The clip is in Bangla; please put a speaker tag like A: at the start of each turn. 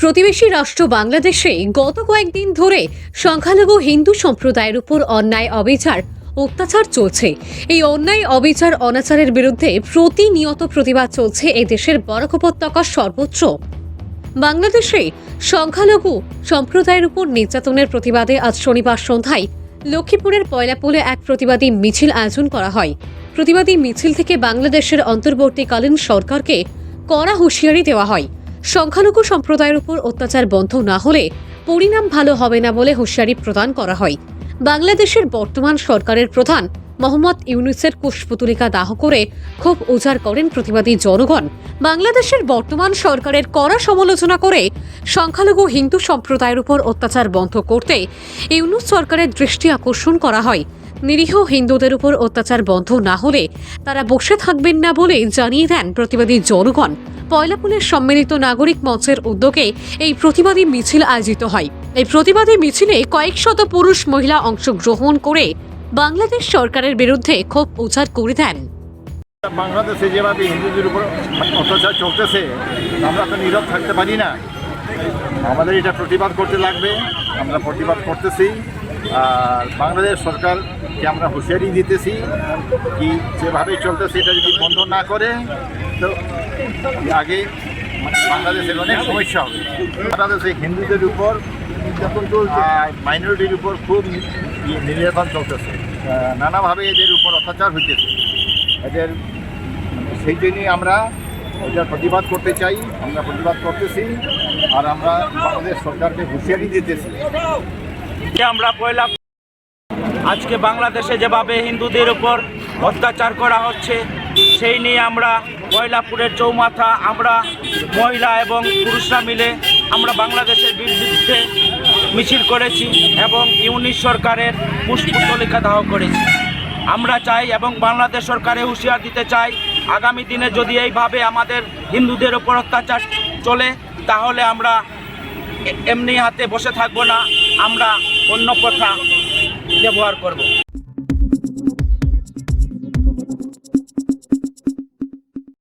A: প্রতিবেশী রাষ্ট্র বাংলাদেশে গত কয়েকদিন ধরে সংখ্যালঘু হিন্দু সম্প্রদায়ের উপর অন্যায় অবিচার অত্যাচার চলছে। এই অন্যায় অবিচার অনাচারের বিরুদ্ধে প্রতিনিয়ত প্রতিবাদ চলছে এই দেশের বরাক উপত্যকার সর্বোচ্চ। বাংলাদেশে সংখ্যালঘু সম্প্রদায়ের উপর নির্যাতনের প্রতিবাদে আজ শনিবার সন্ধ্যায় লক্ষ্মীপুরের পয়লাপোলে এক প্রতিবাদী মিছিল আয়োজন করা হয়। প্রতিবাদী মিছিল থেকে বাংলাদেশের অন্তর্বর্তীকালীন সরকারকে কড়া হুঁশিয়ারি দেওয়া হয়। সংখ্যালঘু সম্প্রদায়ের উপর অত্যাচার বন্ধ না হলে পরিণাম ভালো হবে না বলে হুঁশিয়ারি প্রদান করা হয়। বাংলাদেশের বর্তমান সরকারের প্রধান মোহাম্মদ ইউনূসের কুশপুতলিকা দাহ করে ক্ষোভ উজাড় করেন প্রতিবাদী জনগণ। বাংলাদেশের বর্তমান সরকারের কড়া সমালোচনা করে সংখ্যালঘু হিন্দু সম্প্রদায়ের উপর অত্যাচার বন্ধ করতে ইউনূস সরকারের দৃষ্টি আকর্ষণ করা হয়। নিরীহ হিন্দুদের উপর অত্যাচার বন্ধ না হলে তারা বসে থাকবেন না বলে জানিয়ে দেন প্রতিবাদী জনগণ। পয়লাপোলের সম্মিলিত নাগরিক মঞ্চের উদ্যোগে এই প্রতিবাদী মিছিল আয়োজিত হয়। এই প্রতিবাদী মিছিলে কয়েক শত পুরুষ মহিলা অংশগ্রহণ করে বাংলাদেশ সরকারের বিরুদ্ধে ক্ষোভ উজাড় করে দেন।
B: বাংলাদেশে যেভাবে হিন্দুদের উপর অত্যাচার চলতেছে আমরা তো নীরব থাকতে পারি না, আমাদের এটা প্রতিবাদ করতে লাগবে। আমরা প্রতিবাদ করতেছি আর বাংলাদেশ সরকারকে আমরা হুঁশিয়ারি দিতেছি কি যেভাবে চলতেছে এটা যদি বন্ধ না করে তো আগে বাংলাদেশের অনেক সমস্যা হবে। বাংলাদেশে হিন্দুদের উপর নির্যাতন চলছে, মাইনরিটির উপর খুব নির্যাতন চলতেছে, নানাভাবে এদের উপর অত্যাচার হইতেছে। এদের সেই জন্যই আমরা এটার প্রতিবাদ করতে চাই, আমরা প্রতিবাদ করতেছি আর আমরা বাংলাদেশ সরকারকে হুঁশিয়ারি দিতেছি।
C: আমরা পয়লা আজকে বাংলাদেশে যেভাবে হিন্দুদের উপর অত্যাচার করা হচ্ছে সেই নিয়ে আমরা পয়লাপুরের চৌমাথা আমরা মহিলা এবং পুরুষরা মিলে আমরা বাংলাদেশের বিরুদ্ধে মিছিল করেছি এবং ইউনিশ সরকারের কুশপুতলিকা দাহ করেছি। আমরা চাই এবং বাংলাদেশ সরকারে হুঁশিয়ার দিতে চাই আগামী দিনে যদি এইভাবে আমাদের হিন্দুদের উপর অত্যাচার চলে তাহলে আমরা এমনি হাতে বসে থাকবো না, আমরা অন্য কথা ব্যবহার করব।